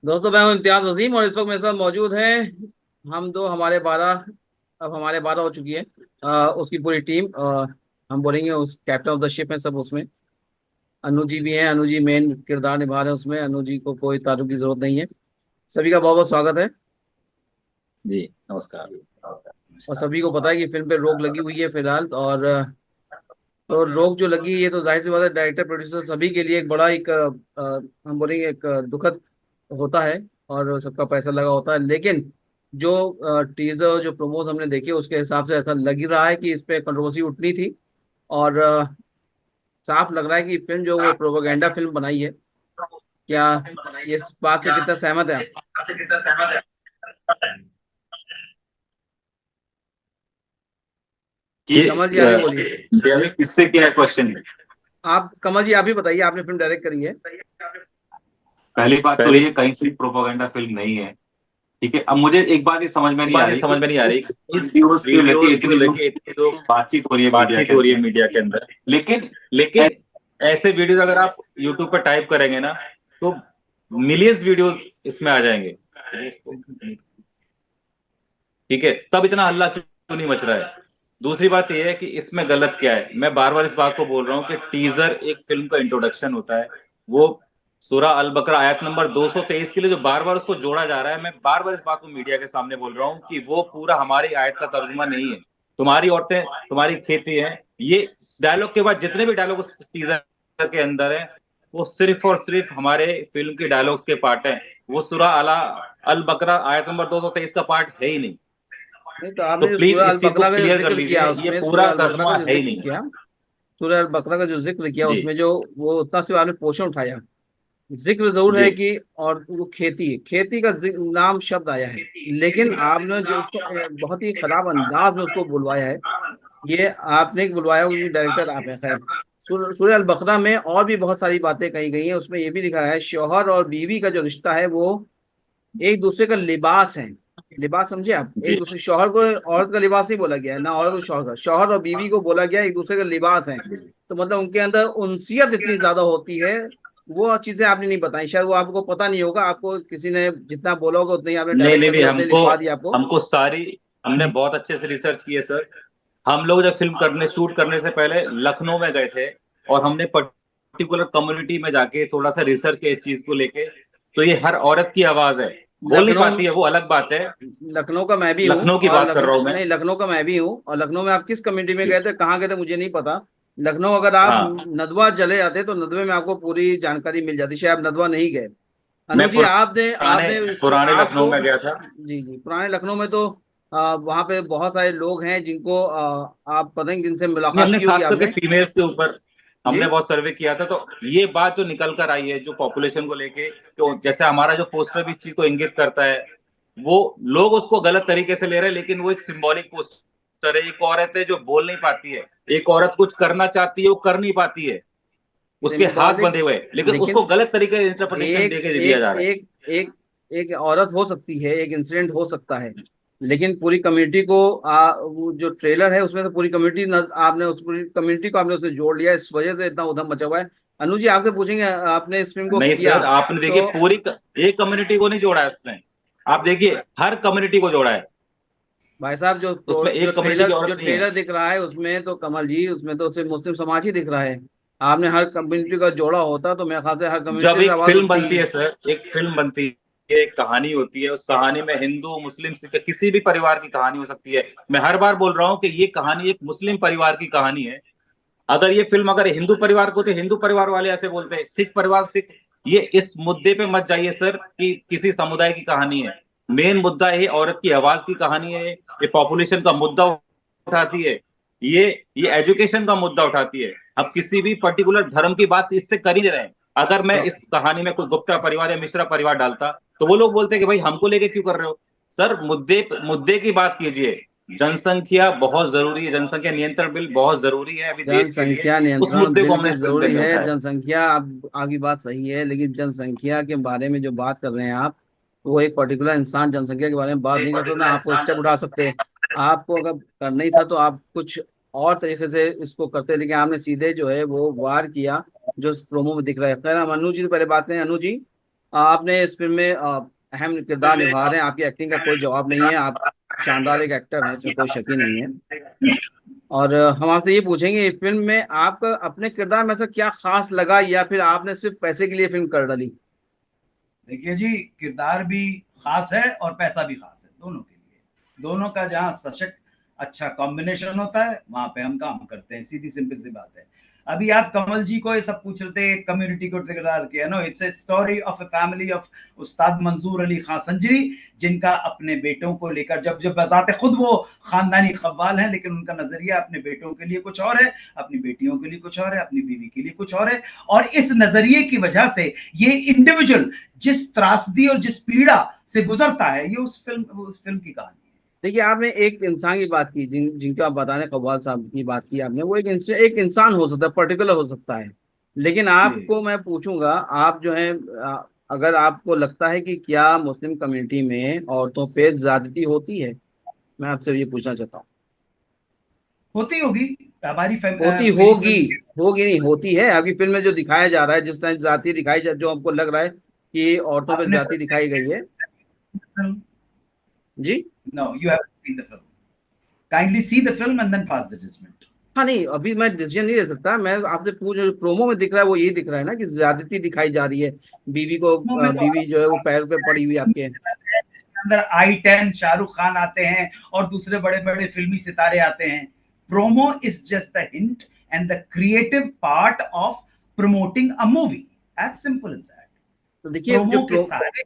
दोस्तों, मैं हूं इम्तियाज अजीम और इस वक्त मेरे साथ मौजूद हैं हम दो। हमारे 12 हो चुकी है उसकी पूरी टीम। हम बोलेंगे उस कैप्टन ऑफ द शिप है सब उसमें। अनु जी भी हैं, अनु जी मेन किरदार निभा रहे हैं उसमें। अनु जी को कोई तारुफ की जरूरत नहीं है। सभी का बहुत बहुत स्वागत है। जी नमस्कार। और सभी को पता है कि फिल्म पे रोक लगी हुई है फिलहाल। और तो रोक जो लगी है तो जाहिर सी बात है, डायरेक्टर प्रोड्यूसर सभी के लिए एक बड़ा एक हम बोलेंगे एक दुखद होता है। और सबका पैसा लगा होता है, लेकिन जो टीजर जो प्रोमोज हमने देखे उसके हिसाब से ऐसा लग ही रहा है कि इस पे कंट्रोवर्सी उठनी थी। और साफ लग रहा है कि फिल्म जो वो प्रोपेगेंडा फिल्म बनाई है। क्या ये इस बात से कितना सहमत है आप? कि कमल जी, आप ही बोलिए। अभी किससे क्या क्वेश्चन है? आप कमल जी, आप ही बताइए, आपने फिल्म डायरेक्ट करी है। पहली बात तो ये कहीं से प्रोपेगेंडा फिल्म नहीं है। ठीक है, अब मुझे एक बात ये समझ में नहीं आ बात ये रही समझ कि में नहीं आ रही इस वीडियोस को लेके वीडियोस को इतनी जो लेके इतनी जो बातचीत हो रही है मीडिया बातचीत के हो रही है अंदर। मीडिया के अंदर। लेकिन लेकिन ऐसे वीडियोस अगर आप यूट्यूब पर टाइप करेंगे ना, तो मिलियंस वीडियोस इसमें आ जाएंगे। ठीक है, तब इतना हल्ला क्यों नहीं मच रहा है? दूसरी बात यह है कि इसमें गलत क्या है। मैं बार बार इस बात को बोल रहा हूँ कि टीजर एक फिल्म का इंट्रोडक्शन होता है। वो सूरा अल बकरा आयत नंबर 223 के लिए जो बार बार उसको जोड़ा जा रहा है, मैं बार बार इस बात को मीडिया के सामने बोल रहा हूँ कि वो पूरा हमारी आयत का तर्जुमा नहीं है। तुम्हारी औरतें तुम्हारी खेती है, ये डायलॉग के बाद जितने भी डायलॉग उस टीजर के अंदर है, वो सिर्फ और सिर्फ हमारे फिल्म के डायलॉग्स के पार्ट हैं। वो सूरा अला अल बकरा आयत नंबर 223 का पार्ट है ही नहीं। नहीं तो तो आपने जो प्लीज सूरह अल इस चीज को बकरा का जो क्लियर कर जिक्र किया लीजिए, ये उसमें सूरह पूरा अल बकरा का तर्जुमा जो है ही जिक्र नहीं। किया सूरह अल बकरा का जो जिक्र किया जी उसमें जो वो उतना सिर्फ आपने पोषण उठाया। जिक्र जरूर जी है कि और वो खेती खेती का नाम शब्द आया है। लेकिन आपने जो उसको बहुत ही खराब अंदाज में उसको बुलवाया है। ये आपने बुलवाया, वो डायरेक्टर आप है खैर। सूरह अल बकरा में और भी बहुत सारी बातें कही गई हैं। उसमें ये भी लिखा है शौहर और बीवी का जो रिश्ता है वो एक दूसरे का लिबास है। लिबास समझे आप? एक जी दूसरे शौहर को औरत का लिबास नहीं बोला गया है, ना औरत को शौहर का। शौहर और बीवी को बोला गया है एक दूसरे का लिबास है। तो मतलब उनके अंदर उनसियत इतनी ज्यादा होती है। वो चीजें आपने नहीं बताई, शायद वो आपको पता नहीं होगा। आपको किसी ने जितना बोला होगा उतना ही आपने नहीं डायरेक्ट नहीं कर नहीं, लिया, उतना ही हमको लिखवा दिया आपको। हमको सारी हमने बहुत अच्छे से रिसर्च की है सर। हम लोग जब फिल्म करने शूट करने से पहले लखनऊ में गए थे, और हमने पर्टिकुलर कम्युनिटी में जाके थोड़ा सा रिसर्च किया इस चीज को लेके। तो ये हर औरत की आवाज है। बोल नहीं लखनऊ पाती है, वो अलग बात है। लखनऊ का मैं भी हूँ। लखनऊ की और बात कर रहा हूँ मैं। नहीं, लखनऊ का मैं भी हूँ। और लखनऊ में आप किस कम्युनिटी में जी गए थे, कहाँ गए थे, मुझे नहीं पता। लखनऊ अगर आप हाँ, नदवा चले जाते तो नदवे में आपको पूरी जानकारी मिल जाती। शायद आप नदवा नहीं गए। अनु मैं जी, आपने पुराने आपने इसको पुराने लखनऊ आपको में गया था। जी जी, पुराने लखनऊ में तो वहाँ पे बहुत सारे लोग हैं जिनको आप पता नहीं जिनसे नहीं, मुलाकात हमने की होगी खास करके आपने। फीमेल्स के ऊपर जी हमने बहुत सर्वे किया था। तो ये बात जो निकल कर आई है जो पॉपुलेशन को लेके, तो जैसे हमारा जो पोस्टर भी इस चीज को इंगित करता है, वो लोग उसको गलत तरीके से ले रहे हैं, लेकिन वो एक सिंबॉलिक पोस्टर है। एक औरत है जो बोल नहीं पाती है, एक औरत कुछ करना चाहती है वो कर नहीं पाती है, उसके हाथ सिंबॉलिक। बंधे हुए हैं, लेकिन उसको लेकिन गलत तरीके से इंटरप्रिटेशन एक देके दिया एक जा रहा है। एक एक एक औरत हो सकती है, एक इंसिडेंट हो सकता है। लेकिन पूरी कम्युनिटी को वो जो ट्रेलर है उसमें तो पूरी कम्युनिटी आपने उस पूरी कम्युनिटी को आपने उसमें जोड़ लिया। इस वजह से इतना उधम मचा हुआ है। अनु जी, आपसे पूछेंगे, आपने इस फिल्म को नहीं किया सर, आपने देखिए तो पूरी एक कम्युनिटी को नहीं जोड़ा है उसने। आप देखिए हर कम्युनिटी को जोड़ा है। भाई साहब, उसमें जो एक कम्युनिटी की ट्रेलर औरत नहीं है। दिख रहा है उसमें तो कमल जी, उसमें तो सिर्फ मुस्लिम समाज ही दिख रहा है। आपने हर कम्युनिटी का जोड़ा होता तो मेरे ख्याल से हर जब कम्युनिटी से एक आवाज फिल्म उठती बनती ही। है सर, एक फिल्म बनती है, एक कहानी होती है, उस कहानी में हिंदू मुस्लिम सिख किसी भी परिवार की कहानी हो सकती है। मैं हर बार बोल रहा हूँ कि ये कहानी एक मुस्लिम परिवार की कहानी है। अगर ये फिल्म अगर हिंदू परिवार को, तो हिंदू परिवार वाले ऐसे बोलते हैं, सिख परिवार सिख। ये इस मुद्दे पे मत जाइए सर कि किसी समुदाय की कहानी है। मेन मुद्दा ये औरत की आवाज की कहानी है। ये पॉपुलेशन का मुद्दा उठाती है। ये ये एजुकेशन का मुद्दा उठाती है। अब किसी भी पर्टिकुलर धर्म की बात इससे कर ही नहीं रहे हैं। अगर मैं तो इस कहानी में कोई गुप्ता परिवार या मिश्रा परिवार डालता, तो वो लोग बोलते हैं कि भाई हमको लेके क्यों कर रहे हो। सर मुद्दे मुद्दे की बात कीजिए। जनसंख्या बहुत जरूरी है, जनसंख्या नियंत्रण बिल बहुत जरूरी है अभी देश के लिए। जनसंख्या उस नियंत्रण मुद्दे को बिल हमने भी इस फिल्म के जरूरी अंदर है। उठाया। जनसंख्या, आप आपकी बात सही है, लेकिन जनसंख्या के बारे में जो बात कर रहे हैं आप, वो एक पर्टिकुलर इंसान जनसंख्या के बारे में बात नहीं कर सकते ना। आपको स्टेप उठा सकते हैं। आपको अगर करना ही था तो आप कुछ और तरीके से इसको करते, लेकिन आपने सीधे जो है वो वार किया जो प्रोमो में दिख रहा है। खैर, हम अनु जी से पहले बात करें। अनु जी, आपने इस फिल्म में अहम किरदार निभा रहे हैं, आपकी एक्टिंग का कोई जवाब नहीं है, आप शानदार एक एक्टर हैं, इसमें कोई शक ही नहीं है। और हम आपसे ये पूछेंगे, इस फिल्म में आपका अपने किरदार में से क्या खास लगा, या फिर आपने सिर्फ पैसे के लिए फिल्म कर डाली? देखिए जी, किरदार भी खास है और पैसा भी खास है, दोनों के लिए। दोनों का जहां सशक्त अच्छा कॉम्बिनेशन होता है वहां पे हम काम करते हैं, सीधी सिंपल सी बात है। अभी आप कमल जी को ये सब पूछ रहे थे, कम्युनिटी को किरदार किया। No, it's a story of a family of Ustad Manzoor Ali Khan संजरी, जिनका अपने बेटों को लेकर, जब जब बजाते खुद वो खानदानी कव्वाल हैं, लेकिन उनका नजरिया अपने बेटों के लिए कुछ और है, अपनी बेटियों के लिए कुछ और है, अपनी बीवी के लिए कुछ और है। और इस नजरिए की वजह से ये इंडिविजुअल जिस त्रासदी और जिस पीड़ा से गुजरता है, ये उस फिल्म की कहानी है। देखिए, आपने एक इंसान की बात की, जिनको आप बताने, कव्वाल साहब की बात की आपने, वो एक इंसान हो सकता है, पर्टिकुलर हो सकता है। लेकिन आपको मैं पूछूंगा, आप जो है अगर आपको लगता है कि क्या मुस्लिम कम्युनिटी में औरतों पे ज्यादती होती है, मैं आपसे ये पूछना चाहता हूँ। होती होगी, हमारी होती मेरी होगी, फिल्म होगी नहीं होती है। आपकी फिल्म में जो दिखाया जा रहा है, जिस तरह जाति दिखाई जो हमको लग रहा है कि औरतों पे आपने जाति दिखाई गई है। फिल्म, जी। No you have seen the film, kindly see the film and then pass the judgement. हाँ, नहीं, अभी मैं डिसीजन नहीं ले सकता। मैं आपसे पूछ, प्रोमो में दिख रहा है वो यही दिख रहा है ना कि ज्यादती दिखाई जा रही है। बीवी को में तो बीवी जो है वो पैर पे पड़ी हुई आपके। इसके अंदर I-10 शाहरुख खान आते हैं और दूसरे बड़े बड़े फिल्मी सितारे आते हैं। Promo is just the hint and the creative part of promoting a movie, as simple as that. तो देखिए, प्रोमो के सारे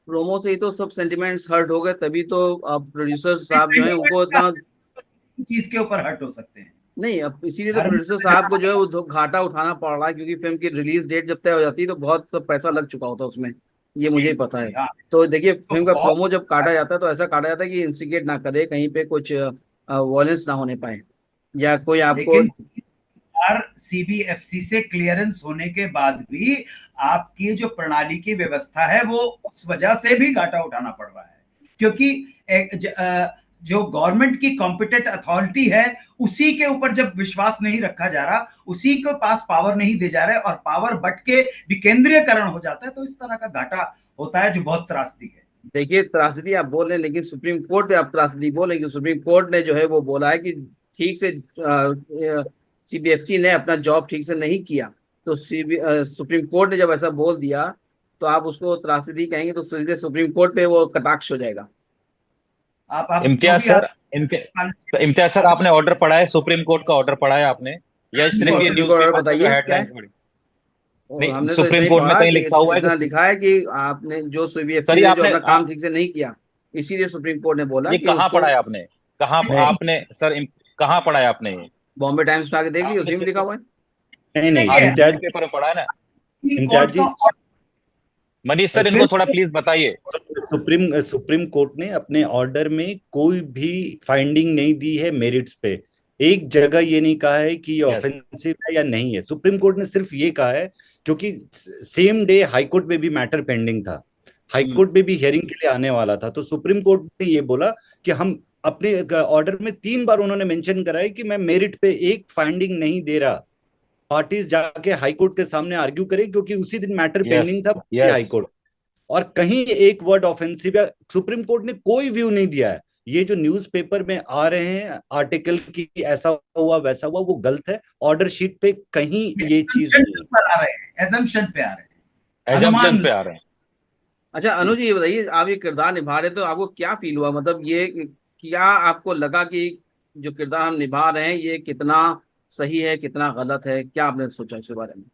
प्रोमो से ही तो सब सेंटिमेंट्स हर्ट हो गए, तभी तो अब प्रोड्यूसर साहब जो है उनको इतना। चीज के ऊपर हर्ट हो सकते हैं। नहीं, अब इसीलिए तो धर्म प्रोड्यूसर साहब को जो है वो घाटा उठाना पड़ रहा है, क्योंकि फिल्म की रिलीज डेट जब तय हो जाती है तो बहुत सब पैसा लग चुका होता है उसमें, ये मुझे ही पता है। जी हाँ, तो देखिए, तो फिल्म का बहुत प्रोमो जब काटा जाता है तो ऐसा काटा जाता है कि इंसिगेट ना करे, कहीं पे कुछ वॉयलेंस ना होने पाए, या कोई आपको। लेकिन CBFC से क्लियरेंस होने के बाद भी आपकी जो प्रणाली की व्यवस्था है वो उस वजह से भी घाटा उठाना पड़ रहा है, क्योंकि जो गवर्नमेंट की कॉम्पिटेंट अथॉरिटी है उसी के ऊपर जब विश्वास नहीं रखा जा रहा, उसी के पास पावर नहीं दे जा रहे और पावर बट के विकेंद्रीयकरण हो जाता है, तो इस तरह का घाटा होता है जो बहुत त्रासदी है। देखिए, त्रासदी आप बोल रहे हैं, लेकिन सुप्रीम कोर्ट ने आप त्रासदी बोले कि सुप्रीम कोर्ट ने जो है वो बोला है कि ठीक से CBFC ने अपना जॉब ठीक से नहीं किया। तो सुप्रीम कोर्ट ने जब ऐसा बोल दिया, तो आप उसको त्रासदी कहेंगे तो सीधे सुप्रीम कोर्ट पे वो कटाक्ष हो जाएगा। आप इम्तियाज सर, इम्तियाज सर, आपने ऑर्डर पढ़ा है? सुप्रीम कोर्ट का ऑर्डर पढ़ा है आपने, या सिर्फ ये सुप्रीम कोर्ट न्यूज़पेपर में जो बताइए क्या है। हेडलाइंस पढ़ी? और नहीं, हमने तो इतना सुप्रीम ही कोर्ट में पढ़ा कहीं कि लिखा हुआ है इतना कि लिखा है कि आपने जो सर, CBFC ये ने जो आपने अपना काम ठीक से नहीं किया, इसीलिए सुप्रीम कोर्ट ने बोला ये कि कहाँ उसको। पढ़ा है आपने? कहाँ आपने सर, कहाँ पढ़ा है आपने ये? बॉम्बे टाइम्स में आके देख लीजिए, आपने उसी में लिखा हुआ है। नहीं नहीं, आपने इम्तियाज न्यूज़पेपर में पढ़ा है ना? इम्तियाज जी, मनीष सर, इनको फिर थोड़ा प्लीज बताइए। सुप्रीम कोर्ट ने अपने ऑर्डर में कोई भी फाइंडिंग नहीं दी है मेरिट्स पे। एक जगह ये नहीं कहा है कि ये यस, ऑफेंसिव है या नहीं है। सुप्रीम कोर्ट ने सिर्फ ये कहा है, क्योंकि सेम डे हाई कोर्ट में भी मैटर पेंडिंग था, हाई कोर्ट में भी हियरिंग के लिए आने वाला था, तो सुप्रीम कोर्ट ने ये बोला कि हम अपने ऑर्डर में 3 बार उन्होंने मेंशन करा है कि मैं मेरिट पे एक फाइंडिंग नहीं दे रहा। पार्टीज जाके हाई कोर्ट के सामने आर्ग्यू करे, क्योंकि उसी दिन मैटर यस, पेंडिंग था हाई यस। कोर्ट। और कहीं एक वर्ड ऑफेंसिव या सुप्रीम कोर्ट ने कोई व्यू नहीं दिया है। ये जो न्यूज़पेपर में आ रहे हैं आर्टिकल की ऐसा हुआ वैसा हुआ, वो गलत है। ऑर्डर शीट पे कहीं ये चीज नहीं है। एजम्पशन पे आ रहे हैं, एजम्पशन पे आ रहे हैं। अच्छा अनुज जी, ये बताइए, आप ये किरदार निभा रहे तो आपको क्या फील हुआ, मतलब ये क्या आपको लगा कि जो किरदार हम निभा रहे हैं ये कितना सही है, कितना गलत है, क्या आपने सोचा इसके बारे में?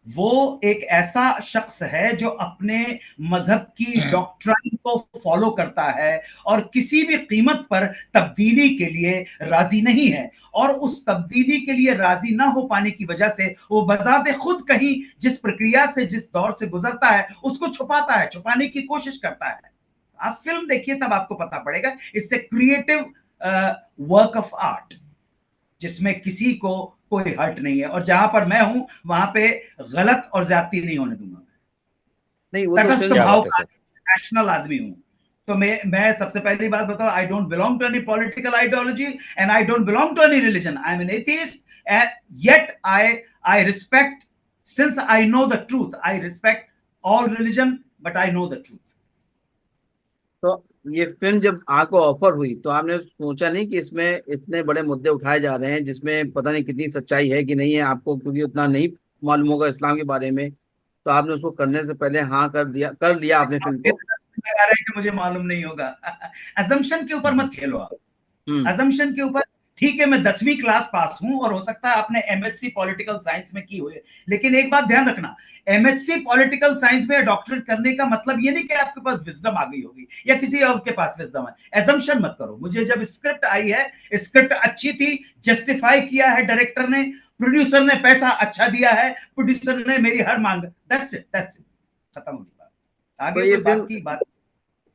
वो एक ऐसा शख्स है जो अपने मजहब की डॉक्ट्राइन को फॉलो करता है और किसी भी कीमत पर तब्दीली के लिए राजी नहीं है, और उस तब्दीली के लिए राजी ना हो पाने की वजह से वो बजाते खुद कहीं जिस प्रक्रिया से, जिस दौर से गुजरता है उसको छुपाता है, छुपाने की कोशिश करता है। आप फिल्म देखिए तब आपको पता पड़ेगा। इससे क्रिएटिव वर्क ऑफ आर्ट जिसमें किसी को कोई हर्ट नहीं है, और जहां पर मैं हूं वहां पे गलत और ज्यादती नहीं होने दूंगा। नहीं, वो तो तटस्थ फिल्म भाव का नेशनल आदमी हूं। तो मैं सबसे पहली बात बताऊं, I don't belong to any political ideology and I don't belong to any religion. I am an atheist, yet I respect since I know the truth, I respect all religion, but I know the truth. तो ये film जब आपको offer हुई तो आपने सोचा नहीं कि इसमें इतने बड़े मुद्दे उठाए जा रहे हैं जिसमें पता नहीं कितनी सच्चाई है कि नहीं है, आपको क्योंकि उतना नहीं मालूम होगा इस्लाम के बारे में, तो आपने उसको करने से पहले हाँ कर लिया आपने फिल्म को? लगा रहे हैं कि मुझे मालूम नहीं होगा। असम्पशन के ऊपर मत खेलो आप। असम्पशन के ऊपर ठीक है, मैं 10वीं क्लास पास हूं और हो सकता है आपने एमएससी पॉलिटिकल साइंस में की हुई, लेकिन एक बात ध्यान रखना, एमएससी पॉलिटिकल साइंस में डॉक्टरेट करने का मतलब ये नहीं कि आपके पास विजडम आ गई होगी या किसी और के पास विजडम है। एजम्पशन मत करो। मुझे जब स्क्रिप्ट आई है, स्क्रिप्ट अच्छी थी, जस्टिफाई किया है डायरेक्टर ने, प्रोड्यूसर ने पैसा अच्छा दिया है, प्रोड्यूसर ने मेरी हर मांग, दैट्स इट, खत्म होगी बात, आगे तो ये कोई बात की बात।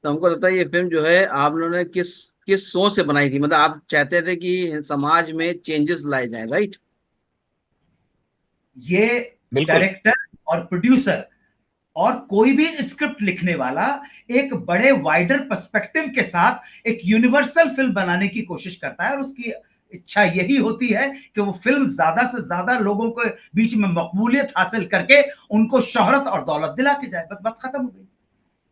तो हमको लगता है ये फिल्म जो है आप लोगों ने किस किस सोच से बनाई थी, मतलब आप चाहते थे कि समाज में चेंजेस लाए जाएं, राइट? ये डायरेक्टर और प्रोड्यूसर और कोई भी स्क्रिप्ट लिखने वाला एक बड़े वाइडर पर्सपेक्टिव के साथ एक यूनिवर्सल फिल्म बनाने की कोशिश करता है, और उसकी इच्छा यही होती है कि वो फिल्म ज्यादा से ज्यादा लोगों के बीच में मकबूलियत हासिल करके उनको शोहरत और दौलत दिला के जाए, बस बात खत्म हो गई।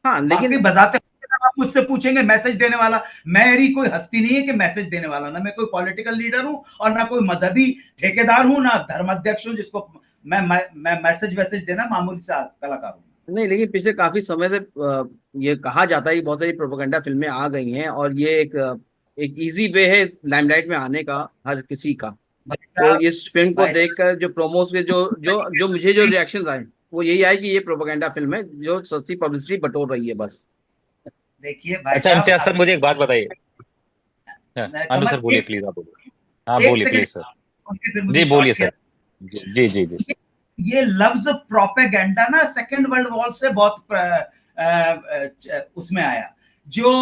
हाँ, लेकिन बजाते आप मुझसे पूछेंगे मैसेज देने वाला, मेरी कोई हस्ती नहीं है कि मैसेज देने वाला, ना मैं कोई पॉलिटिकल लीडर हूं और ना कोई मजहबी ठेकेदार हूं, ना धर्माध्यक्ष हूं जिसको मैं मैसेज वैसेज देना मामूली सा कलाकार हूं। नहीं, लेकिन पिछले काफी समय से ये कहा जाता है कि बहुत सारी प्रोपेगेंडा फिल्में आ गई हैं और ये एक इजी वे है लाइमलाइट में आने का हर किसी का। तो इस फिल्म को देखकर जो प्रोमोस के जो जो जो मुझे जो रिएक्शन आए वो यही आए कि ये प्रोपेगेंडा फिल्म है जो सस्ती पब्लिसिटी बटोर रही है बस। देखिए भाई, अच्छा इम्तियाज सर, मुझे एक बात बताइए। अनु सर बोलिए प्लीज, आप बोलिए। हाँ बोलिए प्लीज सर। जी बोलिए सर। जी जी जी। ये लफ्ज प्रोपेगेंडा ना सेकेंड वर्ल्ड वॉर से बहुत उसमें आया। जो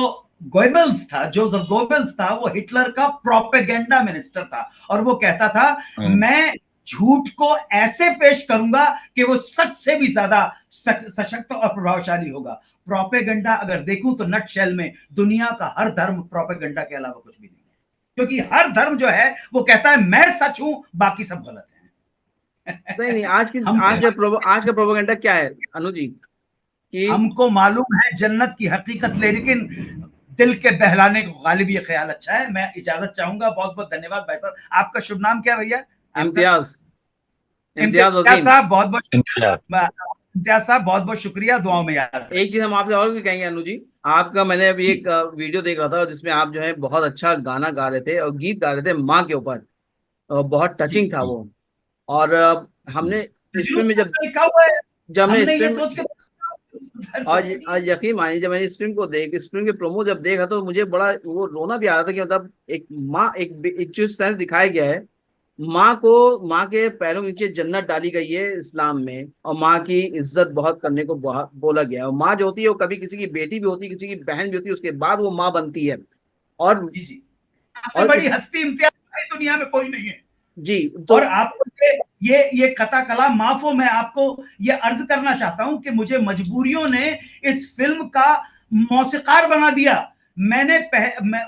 गोएबल्स था, जोसेफ गोएबल्स था, वो हिटलर का प्रोपेगेंडा मिनिस्टर था और वो कहता था मैं झूठ को ऐसे पेश करूंगा कि वो सच से भी ज्यादा सशक्त और प्रभावशाली होगा। प्रोपेगेंडा अगर देखूं तो नटशेल में दुनिया का हर धर्म प्रोपेगेंडा के अलावा कुछ भी नहीं है, क्योंकि हर धर्म जो है वो कहता है मैं सच हूं, बाकी सब गलत है। नहीं, आज का प्रोपेगेंडा क्या है अनु जी? कि हमको मालूम है जन्नत की हकीकत, लेकिन दिल के बहलाने को गालिब ये ख्याल अच्छा है। मैं इजाजत चाहूंगा। बहुत बहुत धन्यवाद भाई साहब। आपका शुभ नाम क्या भैया? इम्तियाज साहब, बहुत बहुत इम्तियाज साहब, बहुत बहुत शुक्रिया, दुआओं में याद। एक चीज हम आपसे और भी कहेंगे अनु जी, आपका मैंने अभी एक वीडियो देख रहा था जिसमें आप जो है बहुत अच्छा गाना गा रहे थे और गीत गा रहे थे माँ के ऊपर, बहुत टचिंग था वो। और हमने इस फिल्म में जब हमने इस फिल्म और यकीन मानिए जब मैंने इस फिल्म को इस फिल्म के प्रोमो जब देखा तो मुझे बड़ा वो रोना भी आ रहा था कि मतलब एक माँ एक जो सेंस दिखाया गया है, माँ के पैरों के नीचे जन्नत डाली गई है इस्लाम में, और माँ की इज्जत बहुत करने को बोला गया है। और माँ जो होती है वो कभी किसी की बेटी भी होती है, किसी की बहन भी होती है, उसके बाद वो माँ बनती है। और बड़ी हस्ती इम्तियाज दुनिया में कोई नहीं है जी। तो और आपको ये कथा कला माफ हो, मैं आपको ये अर्ज करना चाहता हूं कि मुझे मजबूरियों ने इस फिल्म का मौसीकार बना दिया।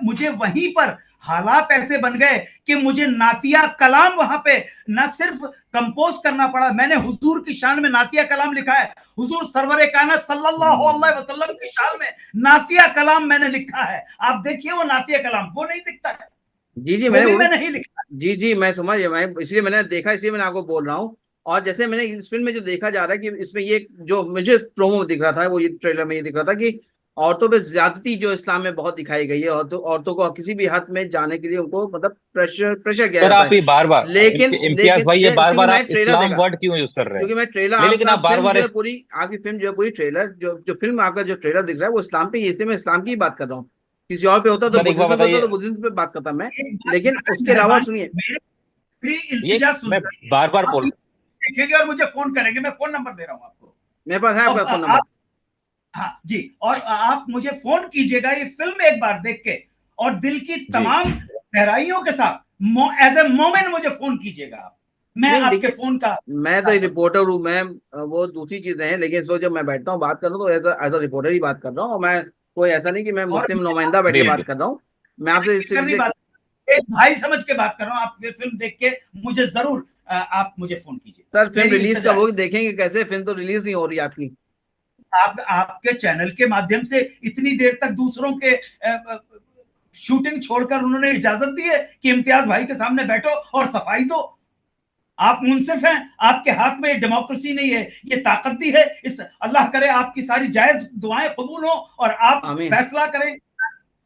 मुझे वहीं पर हालात ऐसे बन गए कि मुझे नातिया कलाम वहां पे ना सिर्फ कंपोज करना पड़ा, मैंने हुजूर की शान में नातिया कलाम लिखा है। हुजूर सरवर कायनात सल्लल्लाहु अलैहि वसल्लम की शान में नातिया कलाम मैंने लिखा है। आप देखिए वो नातिया कलाम वो नहीं दिखता है। जी मैं नहीं लिखा। जी मैं समझ गया, मैं इसलिए मैंने देखा, इसलिए मैंने आपको बोल रहा हूँ। और जैसे मैंने इस फिल्म में जो देखा जा रहा है कि इसमें ये जो मुझे प्रोमो में दिख रहा था, वो ये ट्रेलर में ये दिख रहा था कि औरतों पे ज्यादती जो इस्लाम में बहुत दिखाई गई है, औरतों को किसी भी हद में जाने के लिए उनको मतलब प्रेशर किया जाता है। बार-बार लेकिन इम्तियाज भाई ये बार-बार आप इस्लाम वर्ड क्यों यूज कर रहे हैं? क्योंकि मैं ट्रेलर लेकिन आप बार-बार पूरी आपकी फिल्म जो है पूरी ट्रेलर जो फिल्म आपका जो ट्रेलर दिख रहा है वो इस्लाम पे, इसलिए मैं इस्लाम की ही बात कर रहा हूँ। किसी और पे होता तो बुद्धिज्म पे बात करता मैं, लेकिन उसके अलावा सुनिए बार-बार बोल देखेंगे और मुझे फोन करेंगे। मैं फोन नंबर दे रहा हूँ आपको, मेरे पास है आपका फोन नंबर। हाँ जी, और आप मुझे फोन कीजिएगा ये फिल्म एक बार देख के और दिल की तमाम गहराइयों के साथ एज ए मोमेंट मुझे फोन कीजिएगा आप। मैं आपके फोन का, मैं तो रिपोर्टर हूँ, मैं वो दूसरी चीजें हैं, लेकिन इसको जब मैं बैठता हूँ बात कर रहा हूँ तो एज अ रिपोर्टर ही बात कर रहा हूँ। और मैं कोई ऐसा नहीं कि मैं मुस्लिम नुमाइंदा बैठ के बात कर रहा हूँ। मैं आपसे एक भाई समझ के बात कर रहा हूँ। आप फिल्म देख के मुझे जरूर आप मुझे फोन कीजिए। सर फिल्म मेरी रिलीज इंतजार कब होगी, देखेंगे कैसे? फिल्म तो रिलीज नहीं हो रही आपकी। आपके चैनल के माध्यम से इतनी देर तक दूसरों के शूटिंग छोड़कर उन्होंने इजाजत दी है कि इम्तियाज भाई के सामने बैठो और सफाई दो। आप मुंसिफ हैं, आपके हाथ में डेमोक्रेसी नहीं है, ये ताकत दी है। इस अल्लाह करे आपकी सारी जायज दुआएं कबूल हो और आप आमीन। फैसला करें।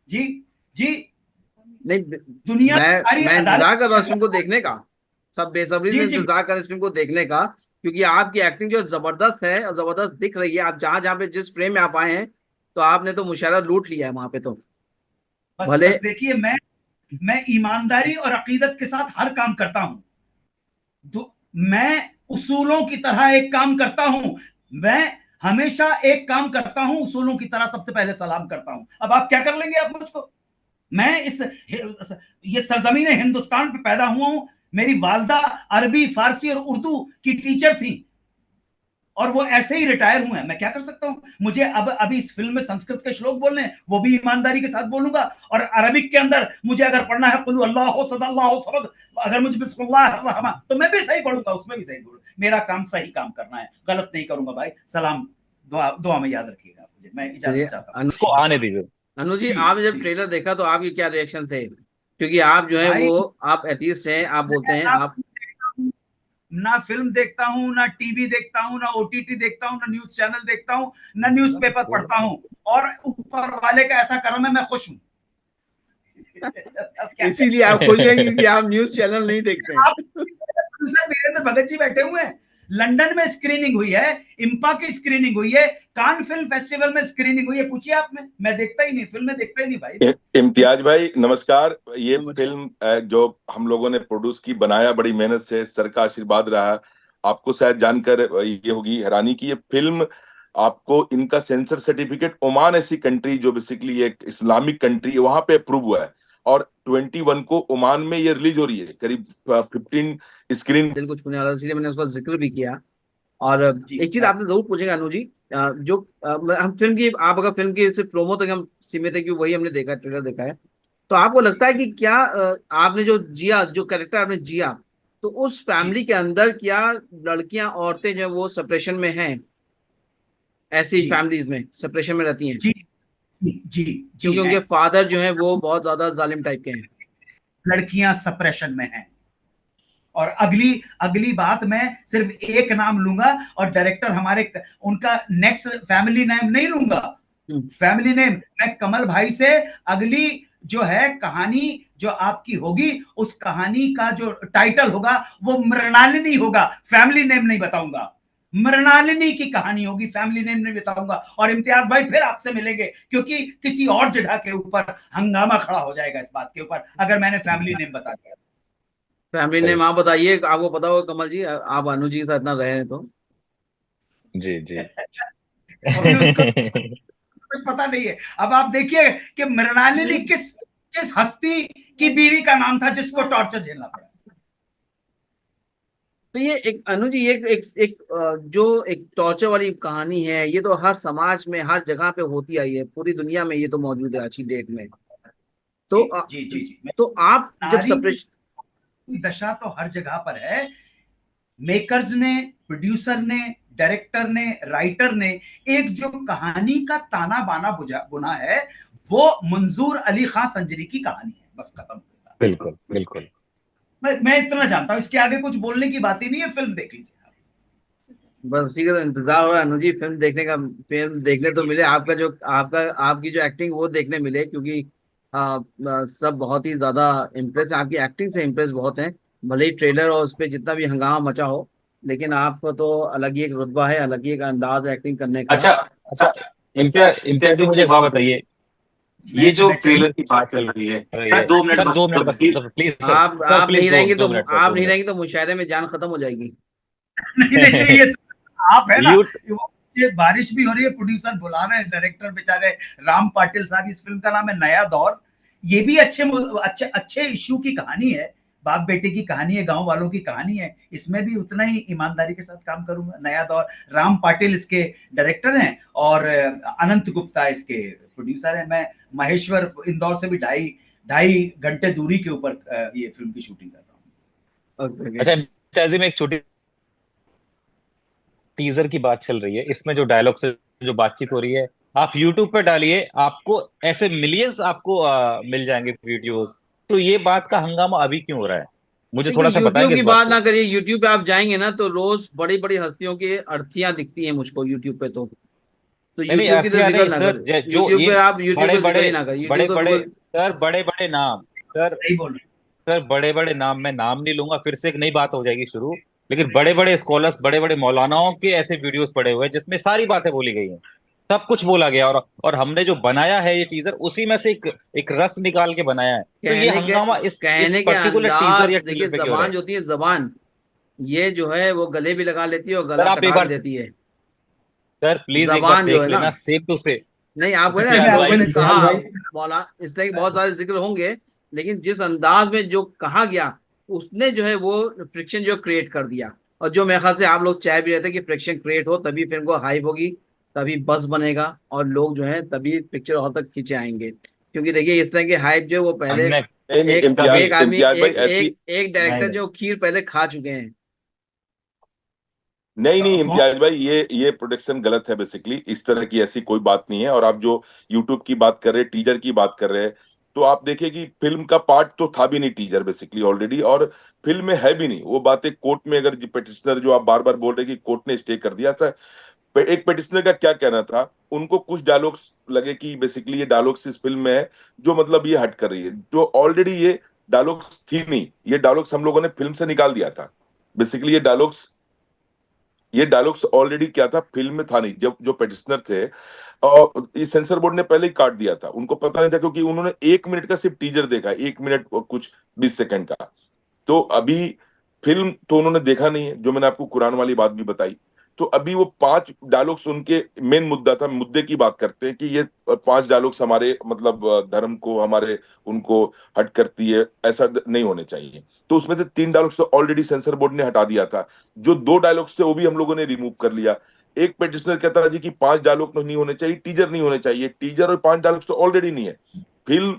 जी जी। नहीं, दुनिया की सारी मैं इंतजार कर रहा हूँ इस अदालत। फिल्म को देखने का। सब बेसब्री से जी जी। इंतजार कर रहे हैं इस फिल्म को देखने का, क्योंकि आपकी एक्टिंग जो जबरदस्त है और जबरदस्त दिख रही है। आप जहां जहां पे जिस फ्रेम में आप आए हैं, तो आपने तो मुशायरा लूट लिया है वहां पे तो। बस भले बस देखिए, मैं ईमानदारी और अकीदत के साथ हर काम करता हूं। मैं उसूलों की तरह एक काम करता हूं। मैं हमेशा एक काम करता हूं उसूलों की तरह, सबसे पहले सलाम करता हूं। अब आप क्या कर लेंगे आप मुझको? मैं ये सरजमीन हिंदुस्तान पे पैदा हुआ हूं। मेरी वालदा अरबी, फारसी और उर्दू की टीचर थी और वो ऐसे ही रिटायर हुए हैं। मैं क्या कर सकता हूं? मुझे अब अभी इस फिल्म में संस्कृत के श्लोक बोलने हैं, वो भी ईमानदारी के साथ बोलूंगा। और अरबिक के अंदर मुझे अगर पढ़ना है कुल अल्लाह सदल्लाहु समद, अगर मुझे बिस्मिल्लाह रहमान, तो मैं भी सही पढ़ूंगा, उसमें भी सही पढ़ूंगा। मेरा काम सही काम करना है, गलत नहीं करूंगा भाई। सलाम, दुआ में याद रखिएगा मुझे। मैं चलिए इजाजत चाहता हूँ। इसको आने दीजिए। अनु जी, जी आप जब जी ट्रेलर देखा तो आपके क्या रिएक्शन थे? क्योंकि आप जो है भाई, वो, आप एथीस्ट हैं, आप बोलते हैं आप। ना फिल्म देखता हूँ, ना टीवी देखता हूँ, ना ओटीटी देखता हूँ, ना न्यूज चैनल देखता हूँ, ना न्यूज़पेपर पढ़ता हूँ। और ऊपर वाले का ऐसा करम है, मैं खुश हूँ। इसीलिए आप खुश हैं क्योंकि आप न्यूज चैनल नहीं देखते हैं। आप प्रोड्यूसर वीरेंद्र भगत जी बैठे हुए हैं। लंदन में स्क्रीनिंग हुई है, इम्पा की स्क्रीनिंग हुई है, कान फिल्म फेस्टिवल में स्क्रीनिंग हुई है। पूछिए आप, में मैं देखता ही नहीं, फिल्में देखता ही नहीं भाई। इम्तियाज भाई नमस्कार। ये नमस्कार। फिल्म जो हम लोगों ने प्रोड्यूस की, बनाया बड़ी मेहनत से, सर का आशीर्वाद रहा। आपको शायद जानकर ये होगी हैरानी की ये फिल्म आपको इनका सेंसर सर्टिफिकेट, ओमान ऐसी कंट्री जो बेसिकली एक इस्लामिक कंट्री है, वहां पे अप्रूव हुआ है। और 21 को ओमान में ये रिलीज हो रही है, करीब 15 स्क्रीन। दिल को छूने वाला, इसलिए मैंने उसका जिक्र भी किया। और जी एक चीज आपसे जरूर पूछेंगे अनु जी, जो हम फिल्म की, आप अगर फिल्म की सिर्फ प्रोमो तक हम सीमित है क्योंकि वही हमने देखा, ट्रेलर देखा है, तो आपको लगता है कि क्या आपने जो जिया, जो कैरेक्टर आपने जिया, तो उस जी फैमिली के अंदर क्या लड़कियां, औरतें जो है वो सेपरेशन में हैं? ऐसी जी फैमिलीज में सेपरेशन में रहती हैं जी जी जी जी क्योंकि हैं। उनके फादर जो है वो बहुत ज्यादा जालिम टाइप के हैं। लड़कियां सप्रेशन में हैं। और अगली अगली बात, मैं सिर्फ एक नाम लूंगा और डायरेक्टर हमारे, उनका नेक्स्ट फैमिली नेम नहीं लूंगा। हम्म। फैमिली नेम मैं कमल भाई से अगली जो है कहानी जो आपकी होगी, उस कहानी का जो टाइटल होगा वो मृणालिनी होगा। फैमिली नेम नहीं बताऊंगा, मृणालिनी की कहानी होगी, फैमिली नेम नहीं बताऊंगा। और इम्तियाज भाई फिर आपसे मिलेंगे, क्योंकि किसी और जगह के ऊपर हंगामा खड़ा हो जाएगा इस बात के ऊपर अगर मैंने फैमिली नेम बता दिया। फैमिली नेम आप बताइए, आपको पता होगा कमल जी, आप अनु जी के साथ इतना रहे हैं तो। जी जी। अभी उसको कुछ पता नहीं है। अब आप देखिए कि मृणालिनी किस किस हस्ती की बीवी का नाम था जिसको टॉर्चर झेलना पड़ा। तो ये एक अनु जी, जो एक टॉर्चर वाली कहानी है, ये तो हर समाज में, हर जगह पे होती आई है, पूरी दुनिया में ये तो मौजूद है आज की डेट में। तो जी जी जी जी। तो आप जब नारी सेपरेशन, की दशा तो हर जगह पर है। मेकर्स ने, प्रोड्यूसर ने, डायरेक्टर ने, राइटर ने एक जो कहानी का ताना बाना बुना है, वो मंजूर अली खान संजरी की कहानी है। बस खत्म। बिल्कुल बिल्कुल। मैं इतना जानता हूं, इसके आगे कुछ बोलने की बात ही नहीं है। फिल्म देख लीजिए। बस उसी का तो इंतजार हो रहा है अनु जी, फिल्म देखने का। फिल्म देखने तो मिले, आपका जो आपकी जो एक्टिंग वो देखने मिले, क्योंकि सब बहुत ही ज्यादा इम्प्रेस, आपकी एक्टिंग से इम्प्रेस बहुत हैं। भले ही ट्रेलर और उस पर जितना भी हंगामा मचा हो, लेकिन आपको तो अलग ही एक रुतबा है, अलग ही एक अंदाज एक्टिंग करने का। अच्छा अच्छा, इम्तियाज इम्तियाज जी मुझे एक बात बताइए, ये जो ट्रेलर की बात चल रही है, सर 2 मिनट, सर 2 मिनट बस, प्लीज सर, सर आप प्लीज नहीं दो रहेंगे तो, 2 मिनट सर, आप 2 नहीं मिनट। रहेंगे तो मुशायरे में जान खत्म हो जाएगी। नहीं नहीं नहीं, ये आप है ना, यू ये बारिश भी हो रही है, प्रोड्यूसर बुला रहे हैं, डायरेक्टर बेचारे राम पाटिल साहब। इस फिल्म का नाम है नया दौर। ये भी अच्छे अच्छे अच्छे इश्यू की कहानी है, बाप बेटे की कहानी है, गांव वालों की कहानी है। इसमें भी उतना ही ईमानदारी के साथ काम करूंगा। नया दौर, राम पाटिल इसके डायरेक्टर हैं और अनंत गुप्ता इसके प्रोड्यूसर हैं। मैं महेश्वर इंदौर से भी ढाई घंटे दूरी के ऊपर ये फिल्म की शूटिंग कर रहा हूँ। ओके। अच्छा तहजीब में एक छोटी टीजर की बात चल रही है, इसमें जो डायलॉग से जो बातचीत हो रही है, आप यूट्यूब पे डालिए, आपको ऐसे मिलियंस आपको मिल जाएंगे वीडियोस। तो ये बात का हंगामा अभी क्यों हो रहा है? मुझे देखिए थोड़ा सा यूट्यूब बताएंगे की इस बात बात को। ना करिए, यूट्यूब पे आप जाएंगे ना तो रोज बड़ी बड़ी हस्तियों की अर्थियां दिखती हैं मुझको यूट्यूब पे। तो नहीं नहीं, यूट्यूब की तो अथिया जिक्र नहीं ना सर, करें, जो यूट्यूब ये पे आप यूट्यूब बड़े पे जिक्र बड़े ही ना करें, बड़े यूट्यूब तो बड़े बिल्कुल। सर, बड़े बड़े नाम सर, सही बोल रहे सर बड़े बड़े नाम, मैं नाम नहीं लूंगा, फिर से एक नई बात हो जाएगी शुरू। लेकिन बड़े बड़े स्कॉलर्स, बड़े बड़े मौलानाओं के ऐसे वीडियोस पड़े हुए हैं जिसमें सारी बातें बोली गई हैं, सब कुछ बोला गया, और हमने जो बनाया है ये टीजर, उसी में से एक रस निकाल के बनाया है। तो ये कहने के हंगामा इस कहने के पर्टिकुलर टीजर अंदाज या देखिए, टीजर पे क्यों हो रहा जबान है? जो होती है, जबान ये जो है वो गले भी लगा लेती है और सर गला आप एक कटा भी बार, देती है। सर प्लीज एक बार जबान जो है देख ना, लेना, सेम टू से। नहीं आपको ना इम्तियाज लोगों भाई, ने इम्तियाज कहा, भाई, मौला इस तरह के बहुत सारे जिक्र होंगे, लेकिन जिस अंदाज में जो कहा गया, उसने जो है वो फ्रिक्शन जो क्रिएट कर दिया। और जो मेरे ख्याल से आप लोग चाह भी रहे थे कि फ्रिक्शन क्रिएट हो, तभी फिल्म को हाइप होगी, तभी बस बनेगा, और लोग जो है तभी पिक्चर और तक खींचे आएंगे। क्योंकि देखिए इस तरह की हाइप जो है वो पहले हमने नहीं नहीं, एक इम्तियाज एक आदमी, इम्तियाज भाई एक ऐसी, एक एक नहीं डायरेक्टर नहीं जो खीर पहले खा चुके हैं। नहीं नहीं कौन? इम्तियाज भाई, ये प्रोडक्शन गलत है बेसिकली। इस तरह की ऐसी कोई बात नहीं है। और आप जो यूट्यूब की बात कर रहे हैं, टीजर की बात कर रहे हैं, तो आप देखिए कि फिल्म का पार्ट तो था भी नहीं टीजर बेसिकली ऑलरेडी, और फिल्म में है भी नहीं वो बातें। कोर्ट में अगर पिटिशनर जो आप बार बार बोल रहे हैं कि कोर्ट ने स्टे कर दिया था, एक पिटिशनर का क्या कहना था, उनको कुछ डायलॉग्स लगे कि बेसिकली ये डायलॉग्स इस फिल्म में है जो मतलब ये हट कर रही है, जो ऑलरेडी ये डायलॉग्स थी नहीं। ये डायलॉग्स हम लोगों ने फिल्म से निकाल दिया था बेसिकली। ये डायलॉग्स ऑलरेडी क्या था, फिल्म में था नहीं। जब जो पेटिशनर थे, और ये सेंसर बोर्ड ने पहले ही काट दिया था, उनको पता नहीं था, क्योंकि उन्होंने 1 मिनट का सिर्फ टीजर देखा, 1 मिनट और कुछ 20 सेकंड का। तो अभी फिल्म तो उन्होंने देखा नहीं है, जो मैंने आपको कुरान वाली बात भी बताई। तो अभी वो 5 डायलॉग्स उनके मेन मुद्दा था, मुद्दे की बात करते हैं कि ये 5 डायलॉग्स हमारे मतलब धर्म को, हमारे उनको हट करती है, ऐसा नहीं होने चाहिए। तो उसमें से 3 डायलॉग्स तो ऑलरेडी सेंसर बोर्ड ने हटा दिया था। जो 2 डायलॉग्स थे वो भी हम लोगों ने रिमूव कर लिया। एक पेटिशनर कहता है जी कि 5 डायलॉग तो नहीं होने चाहिए, टीजर नहीं होने चाहिए। टीजर और 5 डायलॉग्स तो ऑलरेडी नहीं है। फिल्म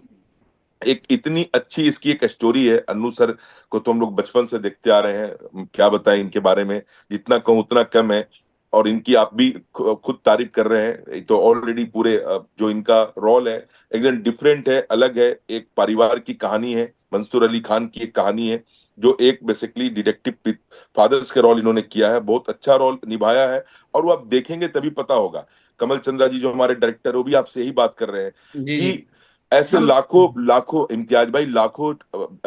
एक इतनी अच्छी, इसकी एक स्टोरी है। अन्नू सर को तो हम लोग बचपन से देखते आ रहे हैं, क्या बताएं इनके बारे में, जितना कहूं उतना कम है। और इनकी आप भी खुद तारीफ कर रहे हैं। तो ऑलरेडी पूरे जो इनका रोल है एकदम डिफरेंट है, अलग है। एक परिवार की कहानी है, मंसूर अली खान की एक कहानी है, जो एक बेसिकली डिटेक्टिव फादर्स के रोल इन्होंने किया है, बहुत अच्छा रोल निभाया है। और वो आप देखेंगे तभी पता होगा। कमल चंद्रा जी जो हमारे डायरेक्टर, वो भी आपसे यही बात कर रहे हैं जी जी। कि ऐसे लाखों लाखों, इम्तियाज भाई, लाखों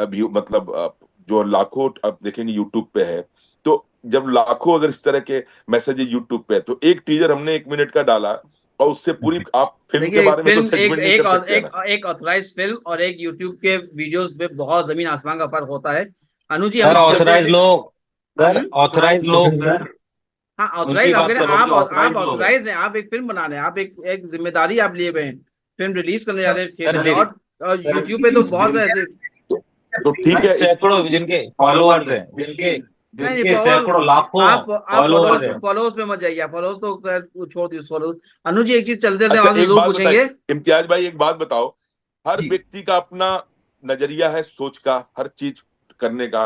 व्यू मतलब जो लाखों आप देखेंगे यूट्यूब पे है। तो जब लाखों अगर इस तरह के मैसेजेस यूट्यूब पे है, तो एक टीजर हमने 1 मिनट का डाला, और उससे पूरी आप फिल्म के देखिए बारे में तो फिल्म एक जजमेंट नहीं एक कर और सकते हैं एक ना। एक ऑथराइज फिल्म और एक यूट्यूब के वीडियोस में बहुत जमीन आसमान का फर्क होता है। अनु जी हम सर लोग चलते ऑथराइज थे। लोग, सर हम्म। ऑथराइज लोग सर, हाँ उनकी ऑथराइज बात आपके, करो कि आप ऑथराइज लोग है। ऑथराइज हैं, आप एक फिल्म बना रहे हैं, आप एक जिम्मेदारी आप लिए हुए हैं, फिल्म रिलीज करने जा जब रहे हैं सर थिएटर में। मेरी, और सर यूट्यूब पे तो रिलीज बहुत ऐसे, तो, तो ठीक भाई है सैकड़ों जिनके फॉलोअर्स हैं, जिनके नहीं जिनके फॉलोअर्स, सैकड़ों लाखों आप फॉलोअर्स फॉलोअर्स हैं। फॉलोअर्स पे मत जाइए, फॉलोअर्स तो खैर वो छोड़ दिए फॉलोअर्स। अनु जी एक चीज चलते थे अच्छा आपसे एक जरूर बात बताइए, पूछेंगे। इम्तियाज भाई एक बात बताओ। हर जी, व्यक्ति का अपना नजरिया है, सोच का, हर चीज करने का।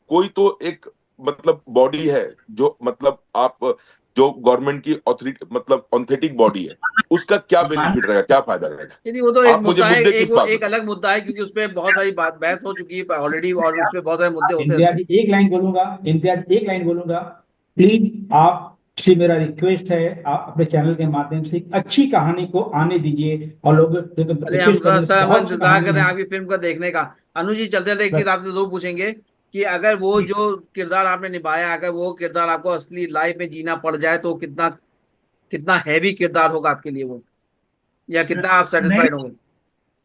कोई तो एक मतलब बॉडी है, जो मतलब आप, जो गवर्नमेंट की ऑथोरिटी मतलब ऑथेंटिक बॉडी है, उसका क्या मान बेनिफिट रहेगा, क्या फायदा रहेगा? नहीं वो तो एक आप मुझे मुद्दा है, मुद्दे की एक वो बात एक बताओ। अलग मुद्दा है, क्योंकि उस पर बहुत सारी बात बहस हो चुकी है ऑलरेडी, और उस पर बहुत सारे मुद्दे होते रहते इम्तियाज हैं। एक लाइन बोलूंगा, इम्तियाज एक लाइन बोलूंगा, प्लीज आप से मेरा रिक्वेस्ट है, आप अपने चैनल के माध्यम से एक अच्छी कहानी को आने दीजिए, और लोग अरे हम रिक्वेस्ट करेंगे, सर, हम बहुत अच्छी इंतजार कर कहानी रहे हैं है। आपकी फिल्म का देखने का। अनु जी चलते थे एक चीज बस आपसे जरूर पूछेंगे कि अगर वो जी, जो किरदार आपने निभाया, अगर वो किरदार आपको असली लाइफ में जीना पड़ जाए तो कितना कितना हैवी किरदार होगा आपके लिए वो, या कितना आप नहीं, सेटिस्फाइड होंगे?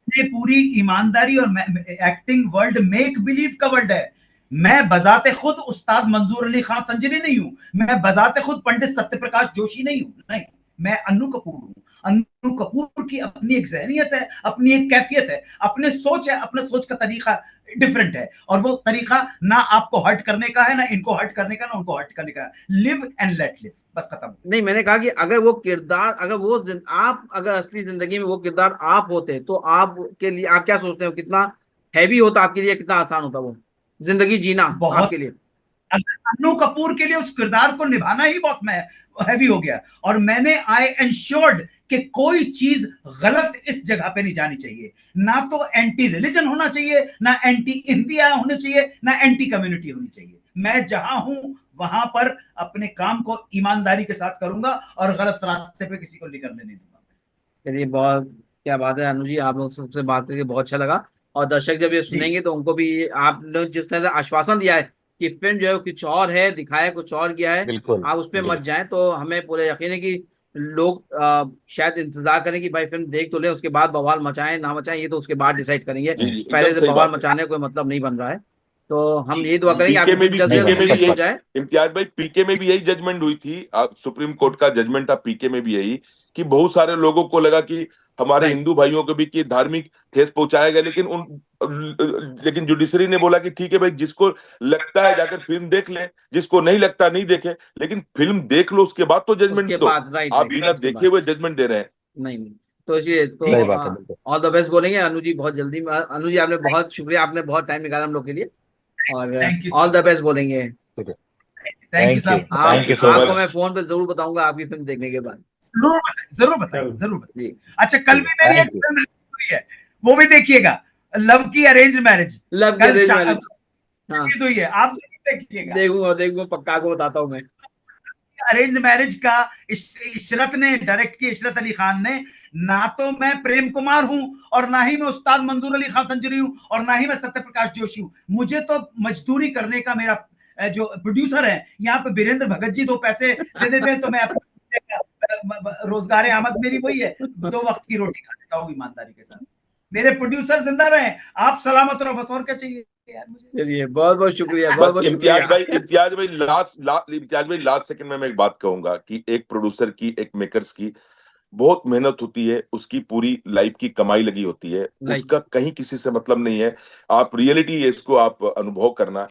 ये पूरी ईमानदारी और एक्टिंग वर्ल्ड मेक बिलीव का वर्ल्ड है। मैं बजाते खुद उस्ताद मंजूर अली खान संजरी नहीं हूं, मैं बजाते खुद पंडित सत्यप्रकाश जोशी नहीं हूं, नहीं, मैं अन्नू कपूर हूं। अन्नू कपूर की अपनी एक जहनियत है, अपनी एक कैफियत है, अपने सोच है, अपने सोच का तरीका डिफरेंट है। और वो तरीका ना आपको हर्ट करने का है, ना इनको हर्ट करने का, ना उनको हर्ट करने का। लिव एंड लेट लिव, बस खत्म। नहीं मैंने कहा कि अगर वो किरदार, अगर वो आप अगर असली जिंदगी में वो किरदार आप होते तो आप के लिए आप क्या सोचते हो, कितना हैवी होता आपके लिए, कितना आसान होता वो जिंदगी जीना बहुत आपके लिए? अगर अन्नू कपूर के लिए उस किरदार को निभाना ही बहुत हैवी हो गया, और मैंने आई एंश्योर्ड कि कोई चीज गलत इस जगह पे नहीं जानी चाहिए, ना तो एंटी रिलीजन होना चाहिए, ना एंटी इंडिया होना चाहिए, ना एंटी कम्युनिटी होनी चाहिए। मैं जहां हूं वहां पर अपने काम को ईमानदारी के साथ करूंगा और गलत रास्ते पे किसी को निकलने नहीं दूंगा। चलिए, बहुत क्या बात है अनु जी, आप लोग सबसे बात करके बहुत अच्छा लगा। और दर्शक जब ये जी सुनेंगे तो उनको भी आपने जिस तरह से आश्वासन दिया है कि फिल्म जो है वो कुछ और है, दिखाया कुछ और गया है, बिल्कुल आप उस पर मत जाएं, तो हमें पूरा यकीन है कि लोग शायद इंतजार करें कि भाई फिल्म देख तो ले, उसके बाद बवाल मचाएं ना मचाएं ये तो उसके बाद डिसाइड करेंगे, जी जी एकदम पहले से सही बवाल बात है। मचाने का कोई मतलब नहीं बन रहा है। तो हम जी यही दुआ करेंगे पीके आपकी में फिल्म भी जल्द से पीके जल्द में भी रिलीज हो यही, जाए। इम्तियाज भाई पीके में भी यही जजमेंट हुई थी। सुप्रीम कोर्ट का जजमेंट था पीके में भी यही, कि बहुत सारे लोगों को लगा कि हमारे राइट, हिंदू भाइयों को भी कि धार्मिक ठेस पहुंचाया गया, लेकिन जुडिशरी ने बोला कि ठीक है भाई, जिसको लगता है जाकर फिल्म देख ले, जिसको नहीं लगता नहीं देखे, लेकिन फिल्म देख लो उसके बाद तो जजमेंट उसके दो। बाद राइट आप राइट बिना उसके देखे बाद हुए जजमेंट दे रहे हैं। नहीं नहीं, तो इसलिए ठीक सही तो बात है, बिल्कुल। ऑल द बेस्ट बोलेंगे अनु जी बहुत जल्दी। अनु जी आपने बहुत शुक्रिया, आपने बहुत टाइम निकाला हम लोग के लिए, और thank you all sir, the best बोलेंगे। ठीक है, thank you thank you, sir. आप थैंक यू सो आपको मैं मच। फोन पे जरूर बताऊंगा आपकी फिल्म देखने के बाद। जरूर बताइए, जरूर बताइए। जी, अच्छा, कल ठीक भी है, मेरी एक थैंक यू। फिल्म रिलीज हुई है, वो भी देखिएगा, लव की अरेंज मैरिज। लव की कल अरेंज मैरिज, हाँ रिलीज हुई है, आप जरूर देखिएगा। देखूंगा देखूंगा, पक्का को बताता हूँ मैं। अरेंज मैरिज का इशरत ने डायरेक्ट की, इशरत अली खान ने। ना तो मैं प्रेम कुमार हूं, और ना ही मैं उस्ताद मंजूर अली खान संजरी हूं, और ना ही मैं सत्य प्रकाश जोशी हूं। मुझे तो मजदूरी करने का, मेरा जो प्रोड्यूसर है यहाँ पे वीरेंद्र भगत जी, 2 पैसे दे देते हैं तो मैं रोजगार आमद मेरी वही है, 2 वक्त की रोटी खा लेता हूँ ईमानदारी के साथ। मेरे प्रोड्यूसर जिंदा रहे, आप सलामत रहो, बस और क्या चाहिए यार मुझे। चलिए, बहुत बहुत शुक्रिया, बहुत बस बहुत शुक्रिया। इम्तियाज भाई लास्ट सेकंड में मैं एक बात कहूंगा कि एक प्रोड्यूसर की, एक मेकर्स की बहुत मेहनत होती है, उसकी पूरी लाइफ की कमाई लगी होती है, राइट। उसका कहीं किसी से मतलब नहीं है। आप रियलिटी है, इसको आप अनुभव करना।